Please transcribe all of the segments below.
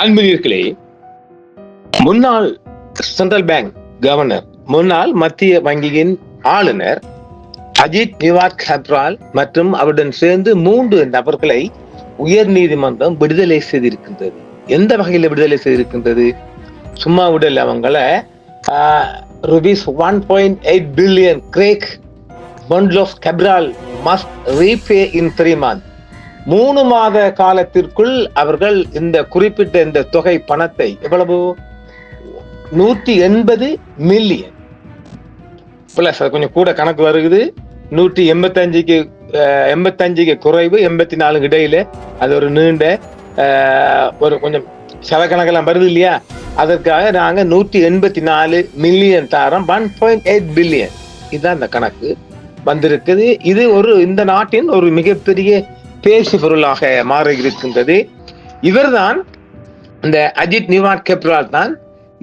அன்புகளே, முன்னாள் central bank governor, முன்னாள் மத்திய வங்கியின் ஆளுநர் அஜித் நிவாட் கப்ரால் மற்றும் அவருடன் சேர்ந்து 3 நபர்களை உயர் நீதிமன்றம் விடுதலை செய்திருக்கின்றது. எந்த வகையில் விடுதலை செய்திருக்கின்றது? சும்மா விடல. அவங்கள rupees 1.8 billion Craig Bundlos Cabral must repay in 3 months. 3 மாத காலத்திற்குள் அவர்கள் இந்த குறிப்பிட்ட இந்த தொகை பணத்தை, எவ்வளவு, 180 மில்லியன் பிளஸ், கொஞ்சம் கூட கணக்கு வருகிறது. 185க்கு குறைவு, 84 இடையில. அது ஒரு நீண்ட ஒரு கொஞ்சம் சில கணக்கெல்லாம் வருது இல்லையா? அதற்காக நாங்க 184 மில்லியன் தாரம், 1.8 பில்லியன். இதுதான் இந்த கணக்கு வந்திருக்குது. இது இந்த நாட்டின் ஒரு மிகப்பெரிய பேசு பொருளாக மாறி இருக்கின்றது. இவர்தான், இந்த அஜித் நிவாட் கப்ரால் தான்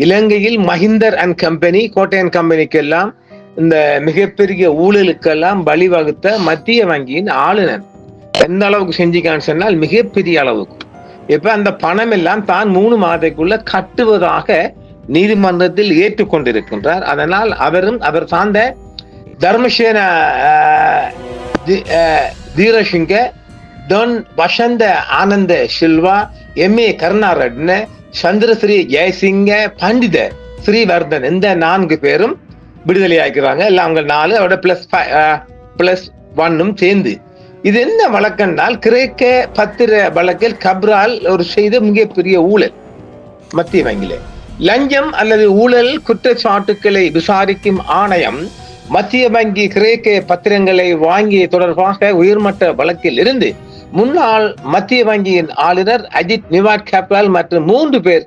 இலங்கையில் மஹிந்தர் அண்ட் கம்பெனி, கோட்டையன் கம்பெனிக்கு எல்லாம் இந்த மிகப்பெரிய ஊழலுக்கெல்லாம் வழிவகுத்த மத்திய வங்கியின் ஆளுநர். எந்த அளவுக்கு செஞ்சுக்கான்னு சொன்னால் மிகப்பெரிய அளவுக்கு. இப்ப அந்த பணம் எல்லாம் தான் 3 மாதத்துக்குள்ள கட்டுவதாக நீதிமன்றத்தில் ஏற்றுக்கொண்டிருக்கின்றார். அதனால் அவர் சார்ந்த தர்மசேன தீரசிங்க, டொன் வசந்த ஆனந்த சில்வா, எம்ஏ கருணாரட்ன, சந்திரஸ்ரீ ஜெயசிங்க, பண்டித ஸ்ரீவர்தன், இந்த 4 பேரும் விடுதலை ஆக்கிறாங்க. எல்லாம் அவங்க 4 அவரோட +1 சேர்ந்து. இது என்ன வழக்கென்றால், கிரேக்க பத்திர வழக்கில் கப்ரால் ஒரு செய்த மிகப்பெரிய ஊழல். மத்திய வங்கியில லஞ்சம் அல்லது ஊழல் குற்றச்சாட்டுக்களை விசாரிக்கும் ஆணையம் மத்திய வங்கி கிரேக்க பத்திரங்களை வாங்கிய தொடர்பாக உயர்மட்ட வழக்கில் இருந்து முன்னாள் மத்திய வங்கியின் ஆளுநர் அஜித் நிவாட் கப்ரால் மற்றும் 3 பேர்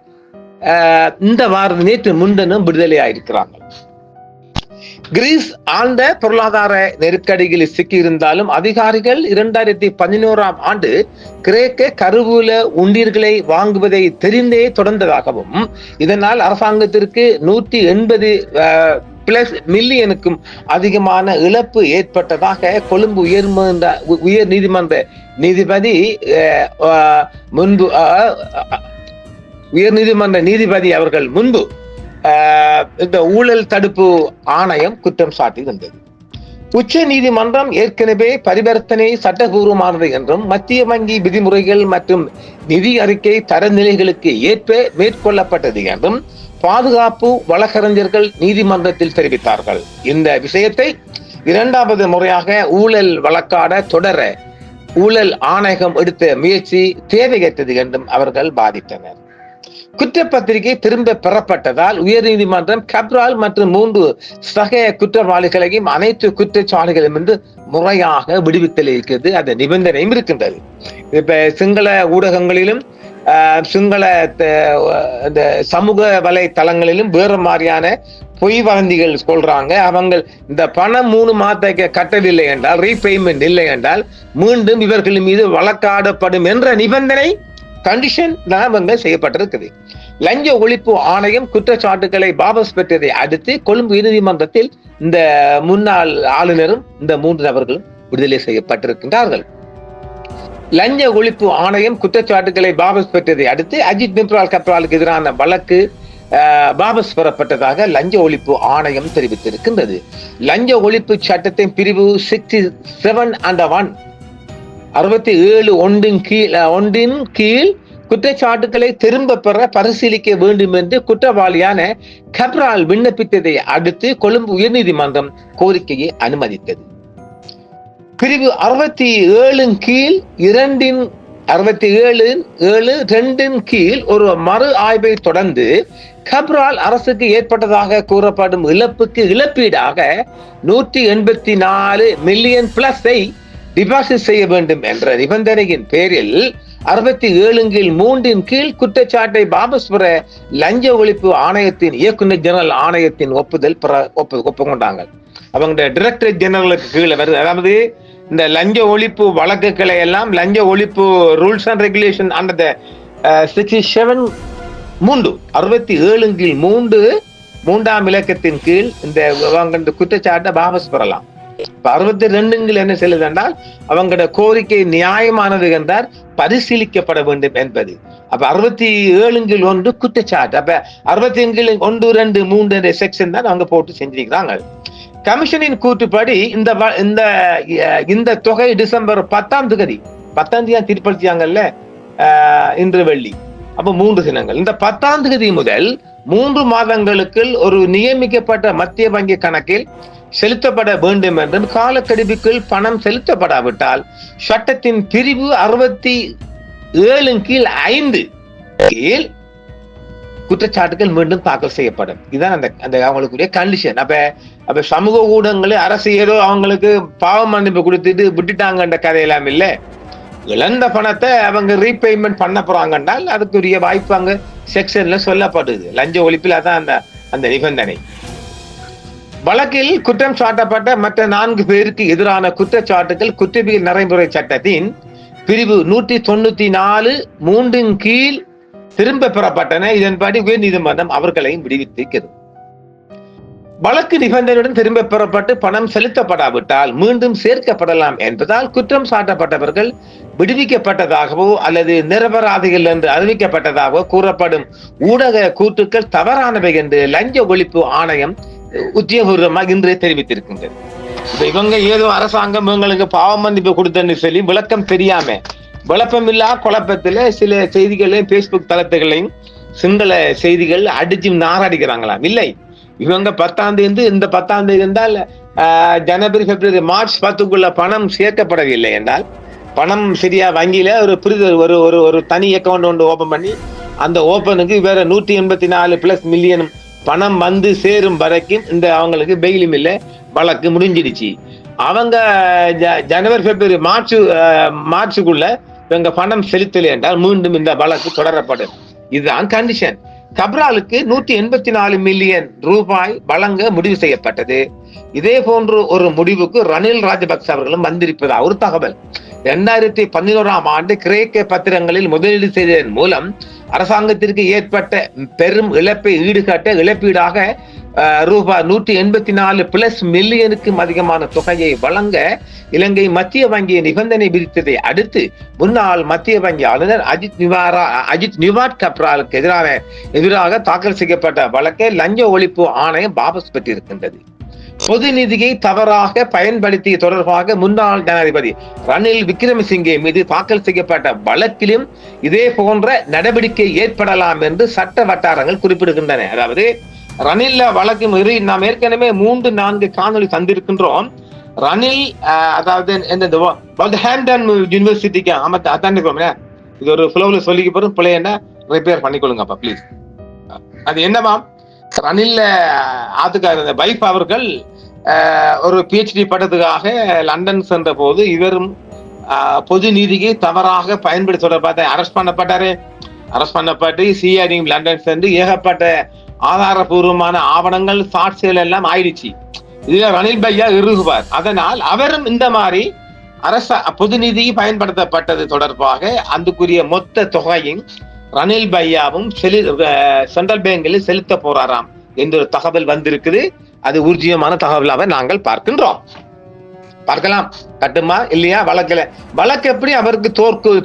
இந்த வாரம் நேற்று முன்தினம் விடுதலை ஆயிருக்கிறார்கள். கிரீஸ் ஆழ்ந்த பொருளாதார நெருக்கடியில் சிக்கியிருந்தாலும் அதிகாரிகள் 2011ஆம் ஆண்டு கிரேக்க கருவூல உண்டீர்களை வாங்குவதை தெரிந்தே தொடர்ந்ததாகவும், இதனால் அரசாங்கத்திற்கு 180 மில்லியனுக்கும் அதிகமான இழப்பு ஏற்பட்டதாக கொழும்பு உயர் நீதிமன்ற நீதிபதி அவர்கள் முன்பு இந்த ஊழல் தடுப்பு ஆணையம் குற்றம் சாட்டியிருந்தது. உச்ச நீதிமன்றம் ஏற்கனவே பரிவர்த்தனை சட்டபூர்வமானது என்றும் மத்திய வங்கி விதிமுறைகள் மற்றும் நிதி அறிக்கை தரநிலைகளுக்கு ஏற்ப மேற்கொள்ளப்பட்டது என்றும் பாதுகாப்பு வழக்கறிஞர்கள் நீதிமன்றத்தில் தெரிவித்தார்கள். இந்த விஷயத்தை 2வது முறையாக ஊழல் வழக்காட தொடர ஊழல் ஆணையம் எடுத்த முயற்சி தேவையற்றது என்றும் அவர்கள் பாதித்தனர். குற்றப்பத்திரிகை திரும்ப பெறப்பட்டதால் உயர் நீதிமன்றம் கப்ரால் மற்றும் 3 சக குற்றவாளிகளையும் அனைத்து குற்றச்சாட்டுகளும் என்று முறையாக விடுவித்தளிக்கிறது. அந்த நிபந்தனையும் இருக்கின்றது. இப்ப சிங்கள ஊடகங்களிலும் சிங்கள இந்த சமூக வலைத்தளங்களிலும் வேறு மாதிரியான பொய் வதந்திகள் சொல்றாங்க. அவங்க இந்த பணம் 3 மாதத்துக்கு கட்டவில்லை என்றால், ரீபேமெண்ட் இல்லை என்றால் மீண்டும் இவர்கள் மீது வழக்காடப்படும் என்ற நிபந்தனை, கண்டிஷன் தான் செய்யப்பட்டிருக்குது. லஞ்ச ஒழிப்பு ஆணையம் குற்றச்சாட்டுகளை வாபஸ் பெற்றதை அடுத்து கொழும்பு நீதிமன்றத்தில் இந்த முன்னாள் ஆளுநரும் இந்த 3 நபர்களும் விடுதலை செய்யப்பட்டிருக்கின்றார்கள். லஞ்ச ஒழிப்பு ஆணையம் குற்றச்சாட்டுகளை வாபஸ் பெற்றதை அடுத்து அஜித் நிவாட் கப்ராலுக்கு எதிரான வழக்கு வாபஸ் பெறப்பட்டதாக லஞ்ச ஒழிப்பு ஆணையம் தெரிவித்திருக்கின்றது. லஞ்ச ஒழிப்பு சட்டத்தின் பிரிவு 67(1) கீழ் குற்றச்சாட்டுகளை திரும்ப பெற பரிசீலிக்க வேண்டும் என்று குற்றவாளியான கப்ரால் விண்ணப்பித்ததை அடுத்து கொழும்பு உயர்நீதிமன்றம் கோரிக்கையை அனுமதித்தது. பிரிவு 67 கீழ் 2 கீழ் ஒரு மறு ஆய்வை தொடர்ந்து கப்ரால் அரசுக்கு ஏற்பட்டதாக கூறப்படும் இழப்புக்கு இழப்பீடாக 184 மில்லியன் பிளஸை டிபாசிட் செய்ய வேண்டும் என்ற நிபந்தனையின் பேரில் 67(3) கீழ் குற்றச்சாட்டை வாபஸ் பெற லஞ்ச ஒழிப்பு ஆணையத்தின் இயக்குநர் ஜெனரல் ஆணையத்தின் ஒப்புக்கொண்டாங்க. அவங்க டைரக்டர் ஜெனரலுக்கு கீழே வருது. அதாவது இந்த லஞ்ச ஒழிப்பு வழக்குகளை எல்லாம் லஞ்ச ஒழிப்பு ரூல்ஸ் அண்ட் ரெகுலேஷன் அந்த 67(3) 3ஆம் இலக்கத்தின் கீழ் இந்த குற்றச்சாட்டை வாபஸ் பெறலாம். இப்ப 62 என்ன செல்லுது என்றால் அவங்களோட கோரிக்கை நியாயமானது என்றால் பரிசீலிக்கப்பட வேண்டும் என்பது. அப்ப 67 குற்றச்சாட்டு. அப்ப 65 செக்ஷன் தான் அவங்க போட்டு செஞ்சிருக்கிறாங்க. கமிஷனின் கூற்றுப்படி இந்த தொகை டிசம்பர் 10 தீர்ப்பளிச்சாங்கல்ல இன்று வெள்ளி. அப்ப 3 தினங்கள். இந்த 10 முதல் 3 மாதங்களுக்குள் ஒரு நியமிக்கப்பட்ட மத்திய வங்கி கணக்கில் செலுத்தப்பட வேண்டும் என்றும் காலக்கெடுவுக்குள் பணம் செலுத்தப்படாவிட்டால் சட்டத்தின் பிரிவு 67 கீழ் குற்றச்சாட்டுகள் மீண்டும் தாக்கல் செய்யப்படும். இதுதான் அந்த அவங்களுக்குரிய கண்டிஷன். அப்ப சமூக ஊடகங்களே அரசு ஏதோ அவங்களுக்கு பாவ மன்னிப்பு கொடுத்துட்டு விட்டுட்டாங்கன்ற கதையெல்லாம் இல்லை. இழந்த பணத்தை அவங்க ரீபேமெண்ட் பண்ண போறாங்கன்றால் அதுக்குரிய வாய்ப்பு அங்க செக்ஷன்ல சொல்லப்படுது. லஞ்ச ஒழிப்பில் அதான் அந்த நிபந்தனை. வழக்கில் குற்றம் சாட்டப்பட்ட மற்ற 4 பேருக்கு எதிரான குற்றச்சாட்டுகள் குற்றவியல் நடைமுறை சட்டத்தின் பிரிவு 194(3) கீழ் திரும்ப பெறப்பட்டன. இதன்படி உயர் நீதிமன்றம் அவர்களையும் விடுவித்திருக்கிறது. வழக்கு நிபந்தனையுடன் திரும்ப பெறப்பட்டு பணம் செலுத்தப்படாவிட்டால் மீண்டும் சேர்க்கப்படலாம் என்பதால் குற்றம் சாட்டப்பட்டவர்கள் விடுவிக்கப்பட்டதாகவோ அல்லது நிரபராதிகள் என்று அறிவிக்கப்பட்டதாகவோ கூறப்படும் ஊடக கூற்றுக்கள் தவறானவை என்று லஞ்ச ஒழிப்பு ஆணையம் உத்தியோகபூர்வமாக இன்றே தெரிவித்திருக்கின்றது. இவங்க ஏதோ அரசாங்கம் இவங்களுக்கு பாவ மன்னிப்பு கொடுத்தன்னு சொல்லி விளக்கம் தெரியாம விளப்பமில்லா குழப்பத்துல சில செய்திகளையும் பேஸ்புக் தளத்துகளையும் சிங்கள செய்திகள் அடிச்சு நாராடிக்கிறாங்களாம். இல்லை, இவங்க 10 இந்த 10 இருந்தால் ஜனவரி, பிப்ரவரி, மார்ச் 10க்குள்ள பணம் சேர்க்கப்படவில்லை என்றால் பணம் சரியா வங்கியில ஒரு புரிதல் ஒரு தனி அக்கௌண்ட் ஒன்று ஓபன் பண்ணி அந்த ஓபனுக்கு வேற 184+ மில்லியன் பணம் வந்து சேரும் வரைக்கும் இந்த அவங்களுக்கு பெயிலும் இல்லை, வழக்கு முடிஞ்சிடுச்சு. அவங்க ஜனவரி, பிப்ரவரி, மார்ச்சுக்குள்ள இவங்க பணம் செலுத்தலை என்றால் மீண்டும் இந்த வழக்கு தொடரப்படும். இதுதான் கண்டிஷன். கப்ராலுக்கு 184 மில்லியன் ரூபாய் வழங்க முடிவு செய்யப்பட்டது. இதே போன்று ஒரு முடிவுக்கு ரணில் ராஜபக்ச அவர்களும் வந்திருப்பதாக ஒரு தகவல். 2011ஆம் ஆண்டு கிரேக்க பத்திரங்களில் முதலீடு செய்ததன் மூலம் அரசாங்கத்திற்கு ஏற்பட்ட பெரும் இழப்பை ஈடுகட்ட இழப்பீடாக ரூபாய் 184+ மில்லியனுக்கும் அதிகமான தொகையை வழங்க இலங்கை மத்திய வங்கி நிபந்தனை விதித்ததை அடுத்து முன்னாள் மத்திய வங்கி ஆளுநர் அஜித் நிவாட் கப்ராலுக்கு எதிராக தாக்கல் செய்யப்பட்ட வழக்கை லஞ்ச ஒழிப்பு ஆணையம் வாபஸ் பெற்றிருக்கின்றது. பொது நிதியை தவறாக பயன்படுத்திய தொடர்பாக முன்னாள் ஜனாதிபதி ரணில் விக்ரமசிங்கே மீது தாக்கல் செய்யப்பட்ட வழக்கிலும் இதே போன்ற நடவடிக்கை ஏற்படலாம் என்று சட்ட வட்டாரங்கள் குறிப்பிடுகின்றன. அதாவது ரணில் வழக்கு நாம் ஏற்கனவே 3-4 காணொலி தந்திருக்கின்றோம். ரணில் அதாவது யூனிவர்சிட்டிக்கு இது ஒரு ஃப்ளோல சொல்லிக்க போறோம், பிள்ளைய ரிப்பேர் பண்ணிக்கொள்ளுங்கப்பா ப்ளீஸ். அது என்னவா, ரணில் ஆத்துக்கார வைஃப் அவர்கள் ஒரு PhD பட்டத்துக்காக லண்டன் சென்ற போது இவரும் பொது நீதியை தவறாக பயன்படுத்தி தொடர்பாக அரெஸ்ட் பண்ணப்பட்டு சிஐடி லண்டன் சென்று ஏகப்பட்ட ஆதாரபூர்வமான ஆவணங்கள் சாட்சிகள் எல்லாம் ஆயிடுச்சு. இதுல ரணில் பையா இறுகுவார். அதனால் அவரும் இந்த மாதிரி பொது நிதி பயன்படுத்தப்பட்டது தொடர்பாக அதுக்குரிய மொத்த தொகையும் ரணில் பையாவும் சென்ட்ரல் பேங்கில் செலுத்த போறாராம் என்ற ஒரு தகவல் வந்திருக்குது. அது ஊர்ஜியமான தகவலாக நாங்கள் பார்க்கலாம். கட்டுமா இல்லையா? வழக்கு எப்படி அவருக்கு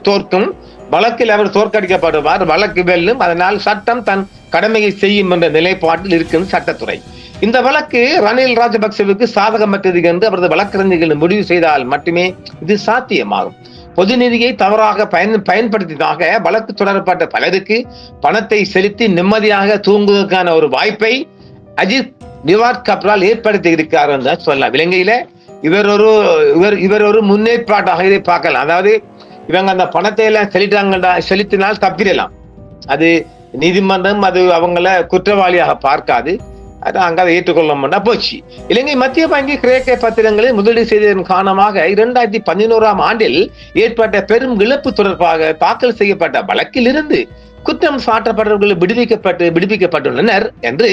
தோற்கும், வழக்கில் அவர் தோற்கடிக்கப்படுவார், வழக்கு வெல்லும். அதனால் சட்டம் தன் கடமையை செய்யும் என்ற நிலைப்பாட்டில் இருக்கும் சட்டத்துறை. இந்த வழக்கு ரணில் ராஜபக்சவுக்கு சாதகமற்றது என்று அவரது வழக்கறிஞர்கள் முடிவு செய்தால் மட்டுமே இது சாத்தியமாகும். பொது நிதியை தவறாக பயன்படுத்தியதாக வழக்கு தொடரப்பட்ட பலருக்கு பணத்தை செலுத்தி நிம்மதியாக தூங்குவதற்கான ஒரு வாய்ப்பை அஜித் நிவாட் கப்ரால் ஏற்படுத்தி இருக்கிறார் என்று சொல்லலாம். இலங்கையில இவர் ஒரு முன்னேற்பாட்டாக இதை பார்க்கலாம். அதாவது இவங்க அந்த பணத்தை எல்லாம் செலுத்தினால் தப்பிடலாம். அது நீதிமன்றம் அது அவங்கள குற்றவாளியாக பார்க்காது. அங்க அதை ஏற்றுக்கொள்ள போச்சு. இலங்கை மத்திய வங்கி கிரேக்க பத்திரங்களில் முதலீடு செய்ததன் காரணமாக 2011ஆம் ஆண்டில் ஏற்பட்ட பெரும் இழப்பு தொடர்பாக தாக்கல் செய்யப்பட்ட வழக்கில் இருந்து குற்றம் சாட்டப்பட்டவர்கள் விடுவிக்கப்பட்டுள்ளனர் என்று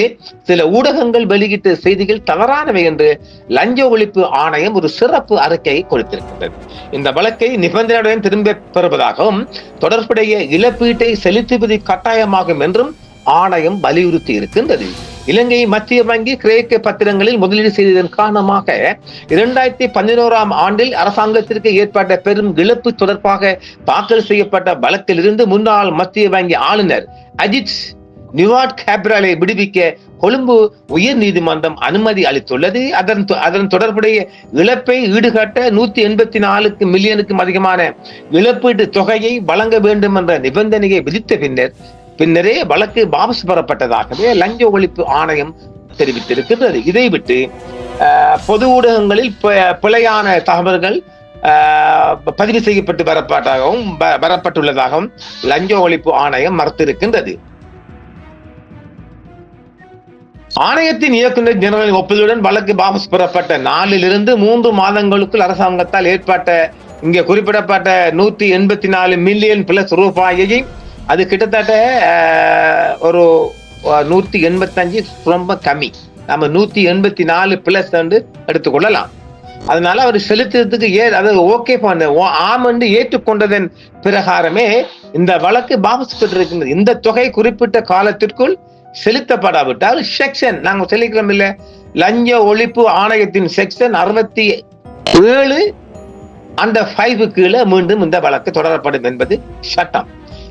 சில ஊடகங்கள் வெளியிட்ட செய்திகள் தவறானவை என்று லஞ்ச ஒழிப்பு ஆணையம் ஒரு சிறப்பு அறிக்கையை கொடுத்திருக்கின்றது. இந்த வழக்கை நிபந்தனையுடன் திரும்ப பெறுவதாகவும் தொடர்புடைய இழப்பீட்டை செலுத்துவது கட்டாயமாகும் என்றும் ஆணையம் வலியுறுத்தி இருக்கின்றது. இலங்கை மத்திய வங்கி கிரேக்க பத்திரங்களில் முதலீடு செய்ததன் காரணமாக 2011ஆம் ஆண்டில் அரசாங்கத்திற்கு ஏற்பட்ட பெரும் இழப்பு தொடர்பாக தாக்கல் செய்யப்பட்ட வழக்கிலிருந்து முன்னாள் மத்திய வங்கி ஆளுநர் அஜித் நிவாட் கேப்ராலை விடுவிக்க கொழும்பு உயர் நீதிமன்றம் அனுமதி அளித்துள்ளது. அதன் தொடர்புடைய இழப்பை ஈடுகட்ட 184 மில்லியனுக்கும் அதிகமான இழப்பீட்டு தொகையை வழங்க வேண்டும் என்ற நிபந்தனையை விதித்த பின்னரே வழக்கு வாபஸ் பெறப்பட்டதாகவே லஞ்ச ஒழிப்பு ஆணையம் தெரிவித்திருக்கின்றது. இதை விட்டு பொது ஊடகங்களில் பிழையான தகவல்கள் பதிவு செய்யப்பட்டு வரப்பட்டுள்ளதாகவும் லஞ்ச ஒழிப்பு ஆணையம் மறுத்திருக்கின்றது. ஆணையத்தின் இயக்குநர் ஜெனரல் ஒப்புதலுடன் வழக்கு வாபஸ் பெறப்பட்ட நாளிலிருந்து 3 மாதங்களுக்குள் அரசாங்கத்தால் ஏற்பட்ட இங்கே குறிப்பிடப்பட்ட 184 மில்லியன் பிளஸ் ரூபாயை அது கிட்டத்தட்ட ஒரு 185 ரொம்ப கம்மி. நம்ம 184 பிளஸ் எடுத்துக்கொள்ளலாம். அதனால அவர் செலுத்துறதுக்கு அதாவது ஓகே ஆமண்டு ஏற்றுக்கொண்டதன் பிரகாரமே இந்த வழக்கு வாபஸ் பெற்றிருக்கின்றது. இந்த தொகை குறிப்பிட்ட காலத்திற்குள் செலுத்தப்படாவிட்டால் செக்ஷன் நாங்க சொல்லிக்கிறோம் இல்ல, லஞ்ச ஒழிப்பு ஆணையத்தின் செக்ஷன் 67 அந்த 5 கீழே மீண்டும் இந்த வழக்கு தொடரப்படும் என்பது சட்டம்.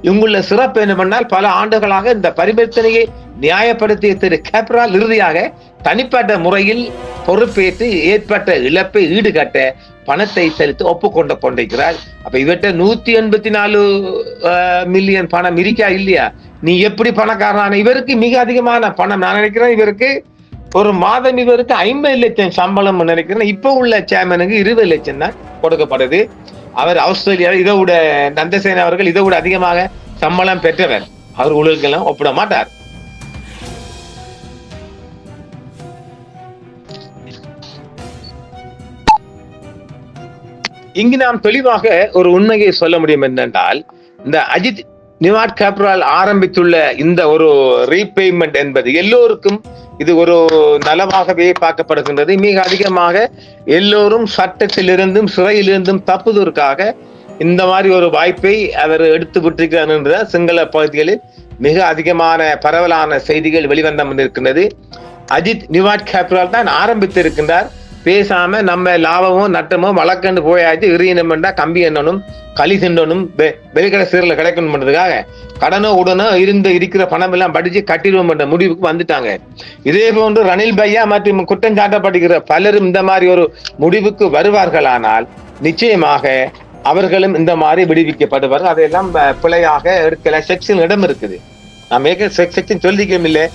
இங்குள்ள சிறப்பு என்னவென்றால் பல ஆண்டுகளாக இந்த பரிவர்த்தனையை நியாயப்படுத்திய திரு கேப்ரால் இறுதியாக தனிப்பட்ட முறையில் பொறுப்பேற்று ஏற்பட்ட இழப்பை ஈடுகட்ட பணத்தை செலுத்தி ஒப்புக்கொண்டு கொண்டிருக்கிறார். அப்ப இவற்றை 184 மில்லியன் பணம் இருக்கா இல்லையா? நீ எப்படி பணக்காரனான? இவருக்கு மிக அதிகமான பணம். நான் நினைக்கிறேன் இவருக்கு ஒரு மாதம் இவருக்கு 50 லட்சம் சம்பளம் நினைக்கிறேன். இப்ப உள்ள சேர்மனுக்கு 20 லட்சம் தான் கொடுக்கப்படுது. அவர் ஆஸ்திரேலியாவில் இதை விட நந்தசேன அவர்கள் இதை விட அதிகமாக சம்பளம் பெற்றவர். அவர் ஊழல்கெல்லாம் ஒப்பிட மாட்டார். இங்கு நாம் தெளிவாக ஒரு உண்மையை சொல்ல முடியும் என்னென்றால், இந்த அஜித் நிவாட் கேப்ரால் ஆரம்பித்துள்ள இந்த ஒரு ரீபேமெண்ட் என்பது எல்லோருக்கும் இது ஒரு நலமாகவே பார்க்கப்படுகின்றது. மிக அதிகமாக எல்லோரும் சட்டத்திலிருந்தும் சிறையிலிருந்தும் தப்புவதற்காக இந்த மாதிரி ஒரு வாய்ப்பை அவர் எடுத்து விட்டிருக்கிறார் என்ற சிங்கள பகுதிகளில் மிக அதிகமான பரவலான செய்திகள் வெளிவந்து இருக்கின்றது. அஜித் நிவாட் கேப்ரால் தான் ஆரம்பித்திருக்கின்றார். பேசாம நம்ம லாபமோ நட்டமோ வழக்கண்டு போயாச்சு, இறையினம் என்றா கம்பி எண்ணனும் களி திண்டனும் வெளிக்கடை சீரல கிடைக்கணும் பண்றதுக்காக கடனோ உடனோ இருக்கிற பணம் எல்லாம் படிச்சு கட்டிடுவோம் என்ற முடிவுக்கு வந்துட்டாங்க. இதே போன்று ரணில் பையா மற்றும் குற்றம் சாட்டப்படுகிற பலரும் இந்த மாதிரி ஒரு முடிவுக்கு வருவார்களானால் நிச்சயமாக அவர்களும் இந்த மாதிரி விடுவிக்கப்படுவார்கள். அதையெல்லாம் பிழையாக எடுக்கல. செக்ஷன் இடம் இருக்குது. நாம் செக்ஷன் சொல்லிக்கணும் இல்லை.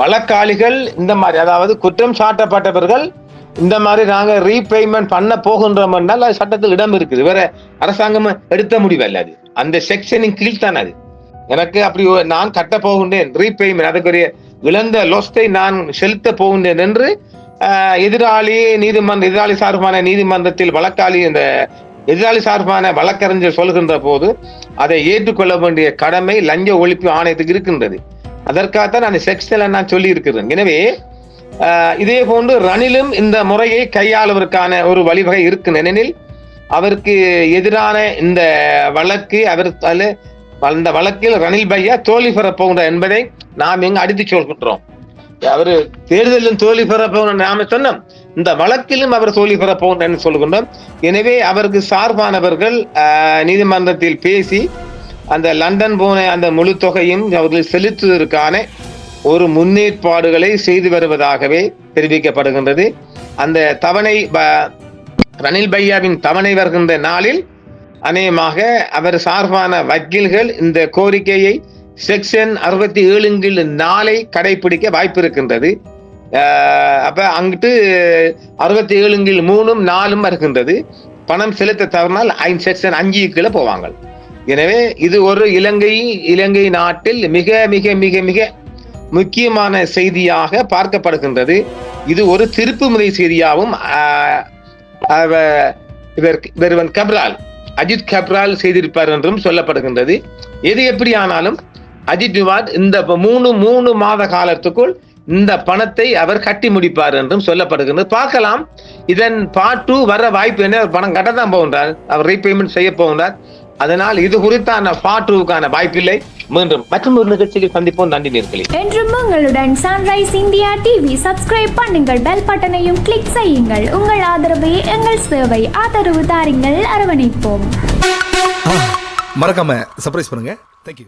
வழக்காளிகள் இந்த மாதிரி, அதாவது குற்றம் சாட்டப்பட்டவர்கள் இந்த மாதிரி நாங்க ரீபேமெண்ட் பண்ண போகின்றோம் என்றால் அது சட்டத்தில் இடம் இருக்குது. வேற அரசாங்கம் எடுத்த முடிவல்ல. அது அந்த செக்ஷனின் கீழ் தான். அது எனக்கு அப்படி நான் கட்ட போகின்றேன் ரீபேமெண்ட், அதுக்குரிய இழந்த லொஸ்டை நான் செலுத்த போகின்றேன் என்று எதிராளி சார்பான நீதிமன்றத்தில் வழக்காளி இந்த எதிராளி சார்பான வழக்கறிஞர் சொல்கின்ற போது அதை ஏற்றுக்கொள்ள வேண்டிய கடமை லஞ்ச ஒழிப்பு ஆணையத்துக்கு இருக்கின்றது. அதற்காகத்தான் அந்த செக்ஷன்ல நான் சொல்லி இருக்கிறேன். எனவே இதே போன்று ரணிலும் இந்த முறையை கையாளுவதற்கான ஒரு வழிவகை இருக்கு. ஏனெனில் அவருக்கு எதிரான இந்த வழக்கு அந்த வழக்கில் ரணில் பையா தோல்வி பெற போகின்ற என்பதை நாம் எங்க அடித்து சொல்கின்றோம். அவரு தேர்தலிலும் தோல்வி பெற போகிற நாம சொன்னோம், இந்த வழக்கிலும் அவர் தோல்வி பெற போகின்ற சொல்கின்றோம். எனவே அவருக்கு சார்பானவர்கள் நீதிமன்றத்தில் பேசி அந்த லண்டன் போன அந்த முழு தொகையும் அவர்கள் செலுத்துவதற்கான ஒரு முன்னேற்பாடுகளை செய்து வருவதாகவே தெரிவிக்கப்படுகின்றது. அந்த தவணை ரணில் பையாவின் தவணை வருகின்ற நாளில் அநேகமாக அவர் சார்பான வக்கீல்கள் இந்த கோரிக்கையை செக்ஷன் 67(4) கடைபிடிக்க வாய்ப்பு இருக்கின்றது. அப்ப அங்கிட்டு 67(3) 4 வருகின்றது. பணம் செலுத்த தவறினால் செக்ஷன் 5 கீழே போவாங்க. எனவே இது ஒரு இலங்கை நாட்டில் மிக மிக மிக மிக முக்கியமான செய்தியாக பார்க்கப்படுகின்றது. இது ஒரு திருப்புமுனை செய்தியாகவும் அஜித் கேப்ரால் செய்திருப்பார் என்றும் சொல்லப்படுகின்றது. எது எப்படி ஆனாலும் அஜித் நிவாட் இந்த 3 மாத காலத்துக்குள் இந்த பணத்தை அவர் கட்டி முடிப்பார் என்றும் சொல்லப்படுகின்றது. பார்க்கலாம், இதன் பார்ட் 2 வர வாய்ப்பு என்ன. பணம் கட்டத்தான் போகின்றார், அவர் ரீபேமெண்ட் செய்ய போகின்றார். அதனால் இது குறித்தான பாட்டுக்கான வாய்ப்பில்லை. மீண்டும் மற்றும் ஒரு நிகழ்ச்சியில் சந்திப்போம். நன்றி நேர்களே. என்றும் உங்களுடன் சன்ரைஸ் இந்தியா டிவி. சப்ஸ்கிரைப் பண்ணுங்கள், பெல் பட்டனையும் கிளிக் செய்யுங்கள். உங்கள் ஆதரவே எங்கள் சேவை. ஆதரவு தாருங்கள், அரவணைப்போம். மறக்காம சர்ப்ரைஸ் பண்ணுங்க. தேங்க்யூ.